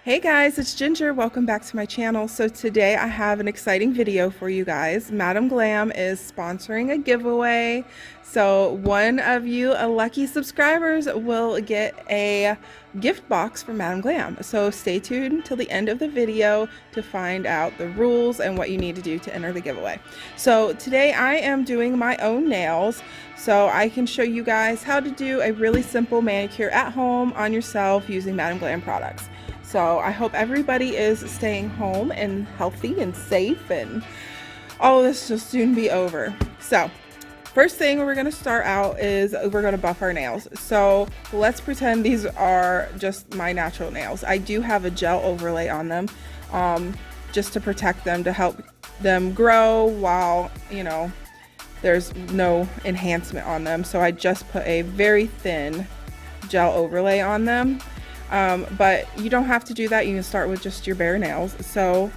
Hey guys, it's Ginger. Welcome back to my channel. So today I have an exciting video for you guys. Madam Glam is sponsoring a giveaway. So one of you lucky subscribers will get a gift box from Madam Glam. So stay tuned till the end of the video to find out the rules and what you need to do to enter the giveaway. So today I am doing my own nails, so I can show you guys how to do a really simple manicure at home on yourself using Madam Glam products. So I hope everybody is staying home and healthy and safe, and all of this will soon be over. So first thing we're going to start out is we're going to buff our nails. So let's pretend these are just my natural nails. I do have a gel overlay on them just to protect them, to help them grow while, you know, there's no enhancement on them. So I just put a very thin gel overlay on them. But you don't have to do that. You can start with just your bare nails. So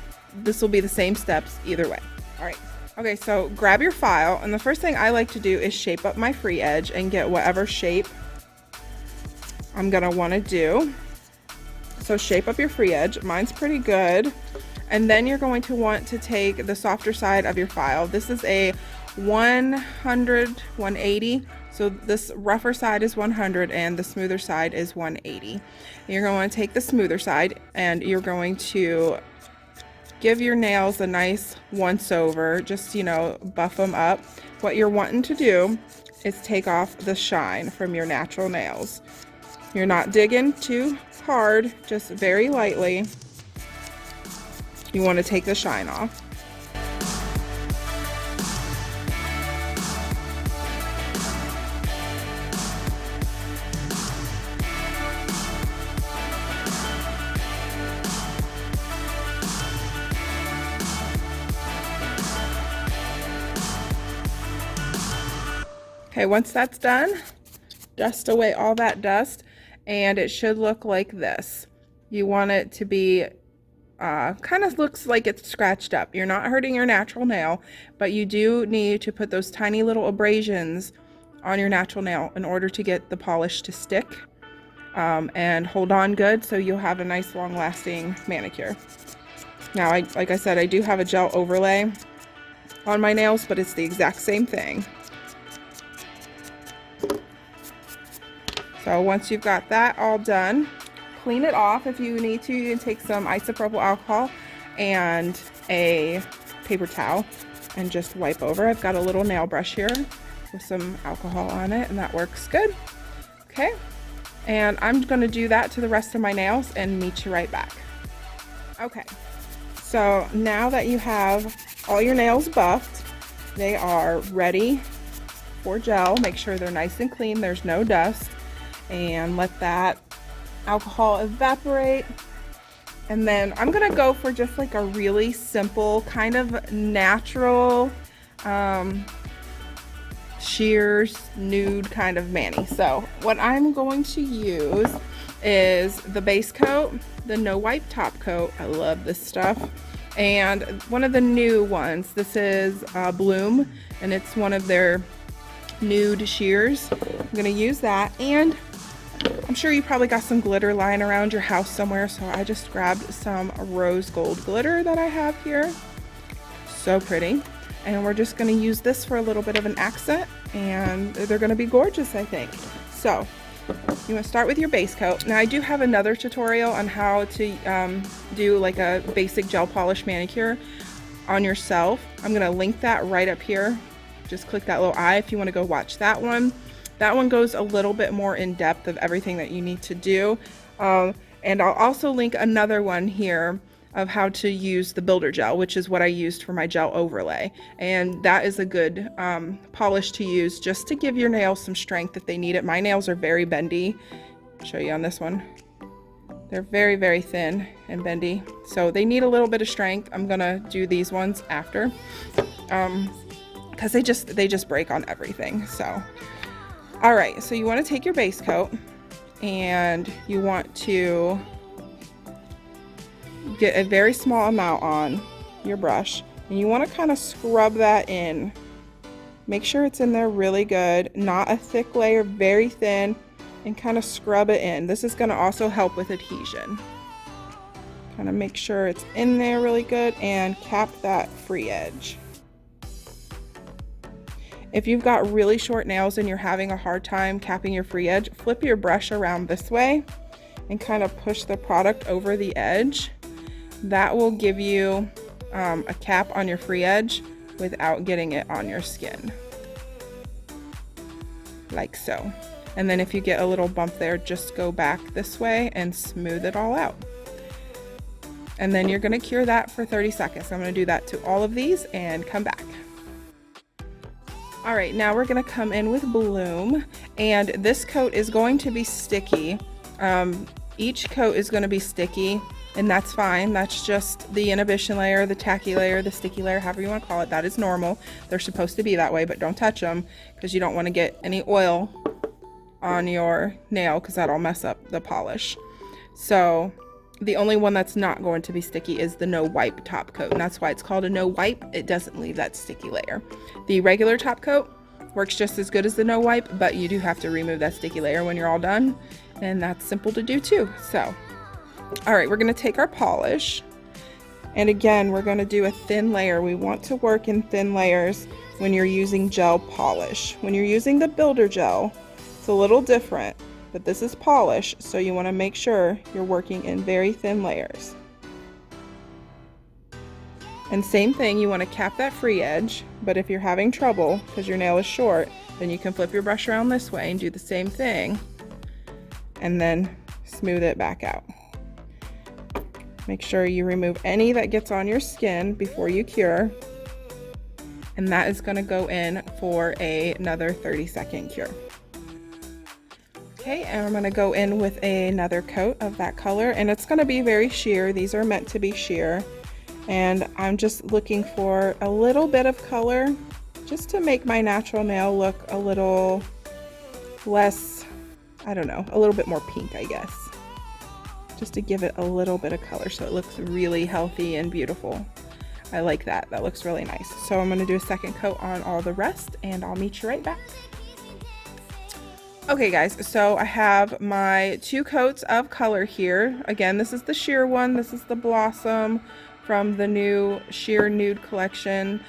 this will be the same steps either way. All right. Okay, so grab your file, and the first thing I like to do is shape up my free edge and get whatever shape I'm gonna want to do. So shape up your free edge. Mine's pretty good. And then you're going to want to take the softer side of your file. This is a 180. So this rougher side is 100 and the smoother side is 180. You're going to take the smoother side and you're going to give your nails a nice once over, just, you know, buff them up. What you're wanting to do is take off the shine from your natural nails. You're not digging too hard, just very lightly. You want to take the shine off. Okay, once that's done, dust away all that dust, and it should look like this. You want it to be, kind of looks like it's scratched up. You're not hurting your natural nail, but you do need to put those tiny little abrasions on your natural nail in order to get the polish to stick and hold on good, so you'll have a nice long-lasting manicure. Now, like I said, I do have a gel overlay on my nails, but it's the exact same thing. So once you've got that all done, clean it off. If you need to, you can take some isopropyl alcohol and a paper towel and just wipe over. I've got a little nail brush here with some alcohol on it, and that works good. Okay, and I'm gonna do that to the rest of my nails and meet you right back. Okay, so now that you have all your nails buffed, they are ready for gel. Make sure they're nice and clean, there's no dust, and let that alcohol evaporate. And then I'm gonna go for just like a really simple kind of natural shears nude kind of mani. So what I'm going to use is the base coat, the no wipe top coat. I love this stuff. And one of the new ones, this is Bloom, and it's one of their nude shears. I'm gonna use that, and I'm sure you probably got some glitter lying around your house somewhere, so I just grabbed some rose gold glitter that I have here. So pretty. And we're just going to use this for a little bit of an accent, and they're going to be gorgeous, I think. So you want to start with your base coat. Now I do have another tutorial on how to do like a basic gel polish manicure on yourself. I'm going to link that right up here. Just click that little eye if you want to go watch that one. That one goes a little bit more in depth of everything that you need to do. And I'll also link another one here of how to use the builder gel, which is what I used for my gel overlay. And that is a good polish to use just to give your nails some strength if they need it. My nails are very bendy. I'll show you on this one. They're very, very thin and bendy. So they need a little bit of strength. I'm gonna do these ones after. Because they just break on everything. So all right, so you want to take your base coat and you want to get a very small amount on your brush, and you want to kind of scrub that in. Make sure it's in there really good, not a thick layer, very thin, and kind of scrub it in. This is going to also help with adhesion. Kind of make sure it's in there really good and cap that free edge. If you've got really short nails and you're having a hard time capping your free edge, flip your brush around this way and kind of push the product over the edge. That will give you a cap on your free edge without getting it on your skin. Like so. And then if you get a little bump there, just go back this way and smooth it all out. And then you're gonna cure that for 30 seconds. I'm gonna do that to all of these and come back. All right, now we're gonna come in with Bloom, and this coat is going to be sticky. Each coat is gonna be sticky, and that's fine. That's just the inhibition layer, the tacky layer, the sticky layer, however you wanna call it. That is normal. They're supposed to be that way, but don't touch them because you don't wanna get any oil on your nail because that'll mess up the polish. So the only one that's not going to be sticky is the no wipe top coat, and that's why it's called a no wipe. It doesn't leave that sticky layer. The regular top coat works just as good as the no wipe, but you do have to remove that sticky layer when you're all done, and that's simple to do too. So, all right, we're gonna take our polish, and again, we're gonna do a thin layer. We want to work in thin layers when you're using gel polish. When you're using the builder gel, it's a little different. But this is polish, so you want to make sure you're working in very thin layers. And same thing, you want to cap that free edge, but if you're having trouble because your nail is short, then you can flip your brush around this way and do the same thing, and then smooth it back out. Make sure you remove any that gets on your skin before you cure, and that is going to go in for another 30-second cure. Okay, and I'm going to go in with another coat of that color, and it's going to be very sheer. These are meant to be sheer, and I'm just looking for a little bit of color just to make my natural nail look a little less, I don't know, a little bit more pink, I guess. Just to give it a little bit of color so it looks really healthy and beautiful. I like that. That looks really nice. So I'm going to do a second coat on all the rest, and I'll meet you right back. Okay guys, so I have my 2 coats of color here. Again, this is the sheer one. This is the Blossom from the new Sheer Nude collection.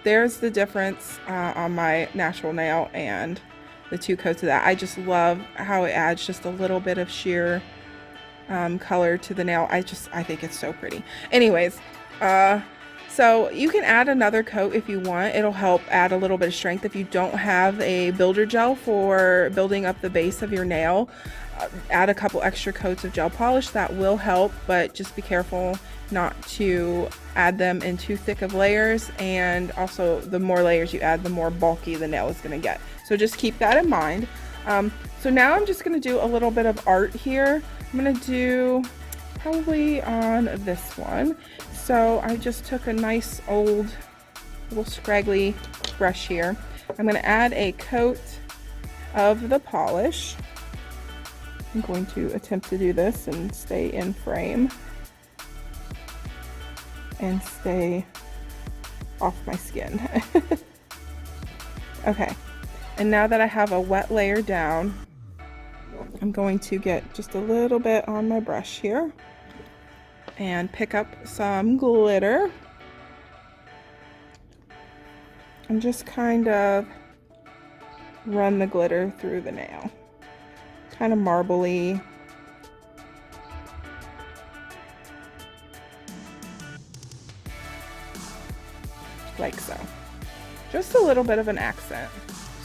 There's the difference on my natural nail and the 2 coats of that. I just love how it adds just a little bit of sheer color to the nail. I think it's so pretty. Anyways, so you can add another coat if you want. It'll help add a little bit of strength. If you don't have a builder gel for building up the base of your nail, add a couple extra coats of gel polish. That will help, but just be careful not to add them in too thick of layers, and also the more layers you add, the more bulky the nail is going to get. So just keep that in mind. So now I'm just going to do a little bit of art here. I'm going to do probably on this one. So I just took a nice old little scraggly brush here. I'm going to add a coat of the polish. I'm going to attempt to do this and stay in frame and stay off my skin. Okay, and now that I have a wet layer down, I'm going to get just a little bit on my brush here and pick up some glitter and just kind of run the glitter through the nail, kind of marbly. Like so. Just a little bit of an accent.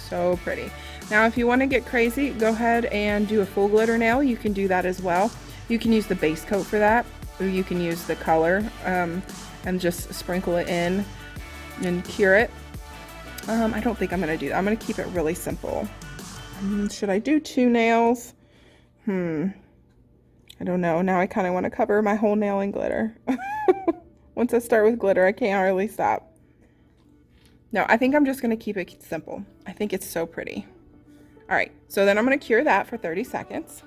So pretty. Now if you want to get crazy, go ahead and do a full glitter nail. You can do that as well. You can use the base coat for that, or you can use the color and just sprinkle it in and cure it. I don't think I'm going to do that. I'm going to keep it really simple. Should I do 2 nails? I don't know. Now I kind of want to cover my whole nail in glitter. Once I start with glitter, I can't hardly stop. No, I think I'm just going to keep it simple. I think it's so pretty. All right, so then I'm going to cure that for 30 seconds.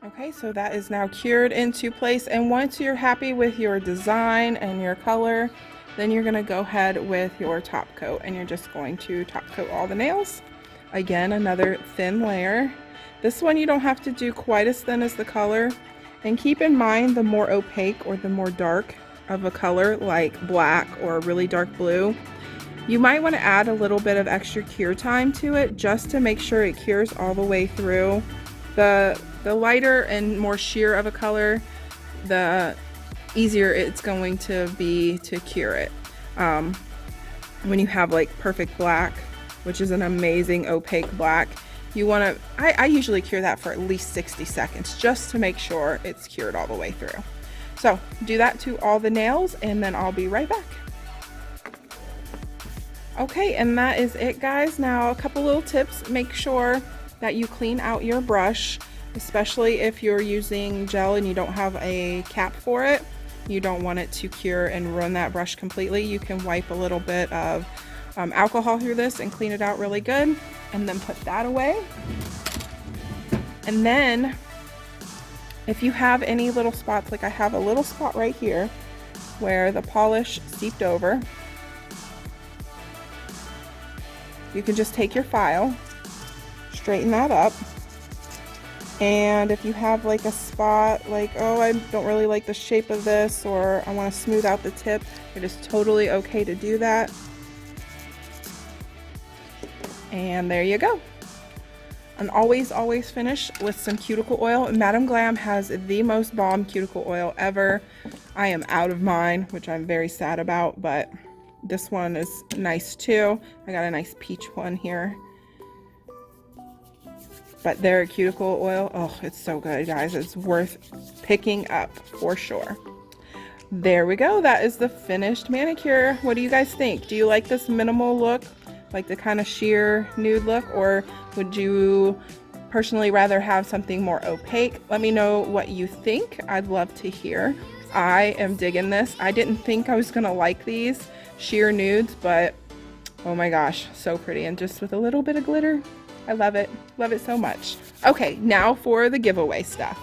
Okay, so that is now cured into place, and once you're happy with your design and your color, then you're going to go ahead with your top coat, and you're just going to top coat all the nails. Again, another thin layer. This one you don't have to do quite as thin as the color, And keep in mind, the more opaque or the more dark of a color like black or a really dark blue, you might want to add a little bit of extra cure time to it just to make sure it cures all the way through. The lighter and more sheer of a color, the easier it's going to be to cure it. When you have like perfect black, which is an amazing opaque black, you want to, I usually cure that for at least 60 seconds just to make sure it's cured all the way through. So do that to all the nails and then I'll be right back. Okay, and that is it, guys. Now a couple little tips. Make sure that you clean out your brush, especially if you're using gel and you don't have a cap for it. You don't want it to cure and ruin that brush completely. You can wipe a little bit of alcohol through this and clean it out really good, and then put that away. And then if you have any little spots, like I have a little spot right here where the polish seeped over, you can just take your file, straighten that up. And if you have like a spot like, oh, I don't really like the shape of this, or I want to smooth out the tip, it is totally okay to do that. And there you go. And always finish with some cuticle oil. Madam Glam has the most bomb cuticle oil ever. I am out of mine, which I'm very sad about, but this one is nice too. I got a nice peach one here. But their cuticle oil, oh, it's so good, guys. It's worth picking up for sure. There we go. That is the finished manicure. What do you guys think? Do you like this minimal look, like the kind of sheer nude look, or would you personally rather have something more opaque? Let me know what you think. I'd love to hear. I am digging this. I didn't think I was gonna like these sheer nudes, but oh my gosh, so pretty. And just with a little bit of glitter, I love it so much. Okay, now for the giveaway stuff.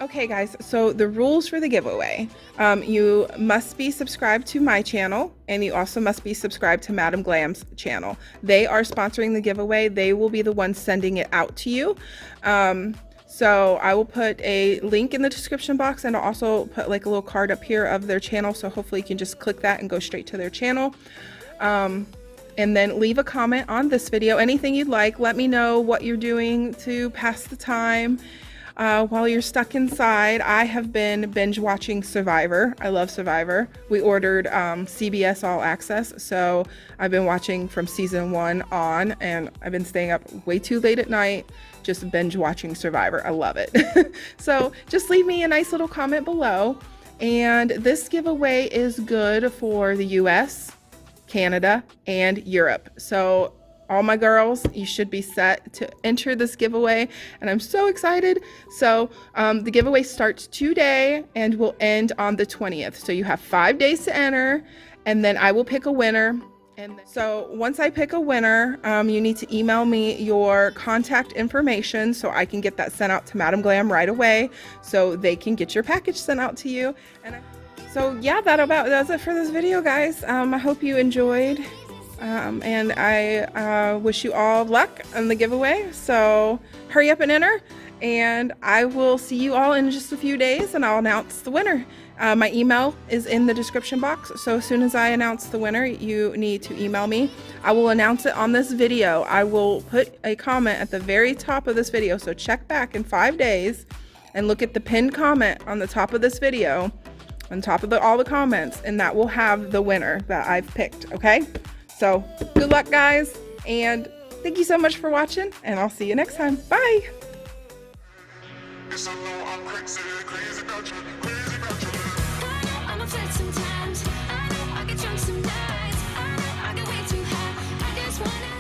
Okay guys, so the rules for the giveaway. You must be subscribed to my channel, and you also must be subscribed to Madam Glam's channel. They are sponsoring the giveaway. They will be the ones sending it out to you. So I will put a link in the description box, and I'll also put like a little card up here of their channel, so hopefully you can just click that and go straight to their channel. And then leave a comment on this video, anything you'd like. Let me know what you're doing to pass the time while you're stuck inside. I have been binge watching Survivor. I love Survivor. We ordered CBS All Access, so I've been watching from season 1 on, and I've been staying up way too late at night just binge watching Survivor. I love it. So just leave me a nice little comment below. And this giveaway is good for the US, Canada, and Europe. So all my girls, you should be set to enter this giveaway, and I'm so excited. So the giveaway starts today and will end on the 20th. So you have 5 days to enter, and then I will pick a winner. And so once I pick a winner, you need to email me your contact information so I can get that sent out to Madam Glam right away, so they can get your package sent out to you. And so yeah, that about does it for this video, guys. I hope you enjoyed, and I wish you all luck on the giveaway. So hurry up and enter, and I will see you all in just a few days, and I'll announce the winner. My email is in the description box, so as soon as I announce the winner, you need to email me. I will announce it on this video. I will put a comment at the very top of this video, so check back in 5 days and look at the pinned comment on the top of this video, on top of all the comments, and that will have the winner that I've picked, okay? So good luck, guys, and thank you so much for watching, and I'll see you next time. Bye! Sometimes I know I get drunk some nights. I know I get way too high. I just wanna